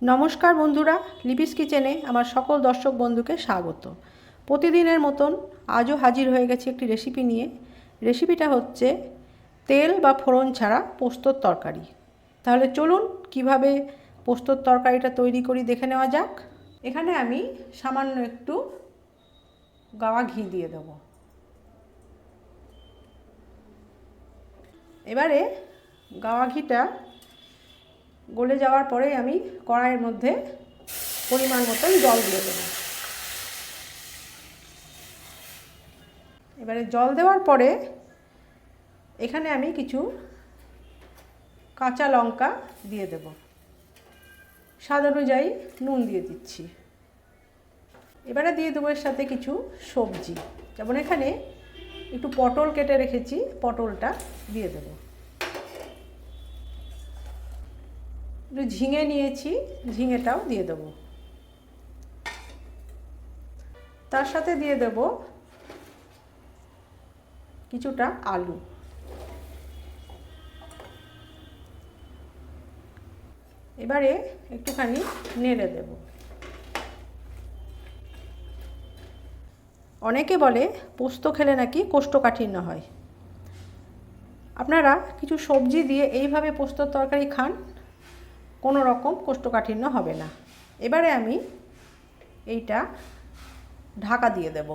নমস্কার বন্ধুরা, লিপিস কিচেনে আমার সকল দর্শক বন্ধুকে স্বাগত। প্রতিদিনের মতন আজও হাজির হয়ে গেছি একটি রেসিপি নিয়ে। রেসিপিটা হচ্ছে তেল বা ফোড়ন ছাড়া পোস্তর তরকারি। তাহলে চলুন কিভাবে পোস্তর তরকারিটা তৈরি করি দেখে নেওয়া যাক। এখানে আমি সামান্য একটু গাওয়া ঘি দিয়ে দেব। এবারে গাওয়া ঘিটা গলে যাওয়ার পরে আমি কড়াইয়ের মধ্যে পরিমাণ মতন জল দিয়ে দেব। এবারে জল দেওয়ার পরে এখানে আমি কিছু কাঁচা লঙ্কা দিয়ে দেব। স্বাদ অনুযায়ী নুন দিয়ে দিচ্ছি। এবারে দিয়ে দেবো এর সাথে কিছু সবজি, যেমন এখানে একটু পটল কেটে রেখেছি, পটলটা দিয়ে দেব। একটু ঝিঙে নিয়েছি, ঝিঙেটাও দিয়ে দেব। তার সাথে দিয়ে দেব কিছুটা আলু। এবারে একটুখানি নেড়ে দেব। অনেকে বলে পোস্ত খেলে নাকি কোষ্ঠকাঠিন্য হয়। আপনারা কিছু সবজি দিয়ে এইভাবে পোস্তর তরকারি খান, কোনো রকম কোষ্ঠকাঠিন্য হবে না। এবারে আমি এইটা ঢাকা দিয়ে দেব।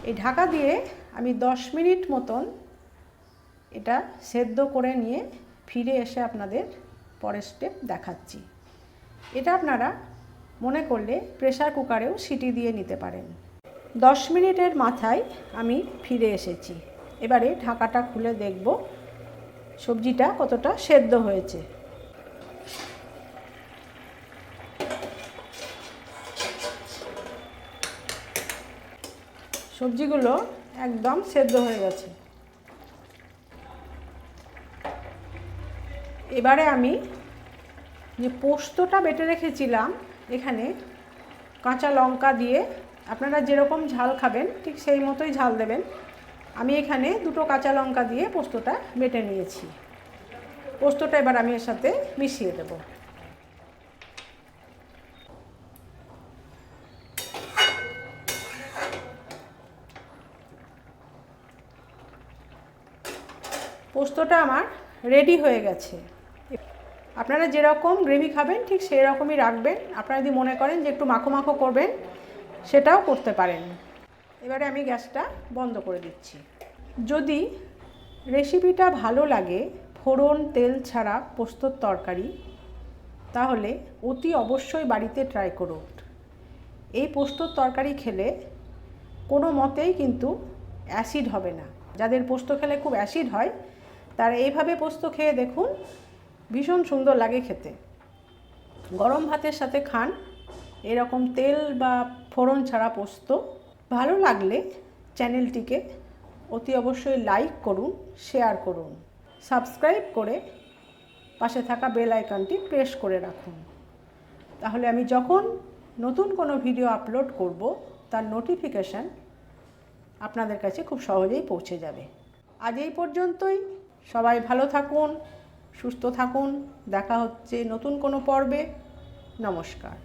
এই ঢাকা দিয়ে আমি 10 মিনিট মতন এটা সেদ্ধ করে নিয়ে ফিরে এসে আপনাদের পরের স্টেপ দেখাচ্ছি। এটা আপনারা মনে করলে প্রেসার কুকারেও সিটি দিয়ে নিতে পারেন। 10 মিনিটের মাথায় আমি ফিরে এসেছি। এবারে ঢাকাটা খুলে দেখব সবজিটা কতটা সেদ্ধ হয়েছে। সবজিগুলো একদম সেদ্ধ হয়ে গেছে। এবারে আমি যে পোস্তটা বেটে রেখেছিলাম, এখানে কাঁচা লঙ্কা দিয়ে আপনারা যেরকম ঝাল খাবেন ঠিক সেই মতোই ঝাল দেবেন। আমি এখানে 2টো কাঁচা লঙ্কা দিয়ে পোস্তটা বেটে নিয়েছি। পোস্তটা এবার আমি এর সাথে মিশিয়ে দেব। পোস্তটা আমার রেডি হয়ে গেছে। আপনারা যেরকম গ্রেভি খাবেন ঠিক সেই রকমই রাখবেন। আপনারা যদি মনে করেন যে একটু মাখো মাখো করবেন, সেটাও করতে পারেন। এবারে আমি গ্যাসটা বন্ধ করে দিচ্ছি। যদি রেসিপিটা ভালো লাগে, ফোড়ন তেল ছাড়া পোস্তর তরকারি, তাহলে অতি অবশ্যই বাড়িতে ট্রাই করুন। এই পোস্তর তরকারি খেলে কোনো মতেই কিন্তু অ্যাসিড হবে না। যাদের পোস্ত খেলে খুব অ্যাসিড হয়, তারা এইভাবে পোস্ত খেয়ে দেখুন, ভীষণ সুন্দর লাগে খেতে। গরম ভাতের সাথে খান এরকম তেল বা ফোড়ন ছাড়া পোস্ত। ভালো লাগলে চ্যানেলটিকে অতি অবশ্যই লাইক করুন, শেয়ার করুন, সাবস্ক্রাইব করে পাশে থাকা বেল আইকনটি প্রেস করে রাখুন। তাহলে আমি যখন নতুন কোনো ভিডিও আপলোড করব, তার নোটিফিকেশান আপনাদের কাছে খুব সহজেই পৌঁছে যাবে। আজ এই পর্যন্তই। সবাই ভালো থাকুন, সুস্থ থাকুন। দেখা হচ্ছে নতুন কোনো পর্বে। নমস্কার।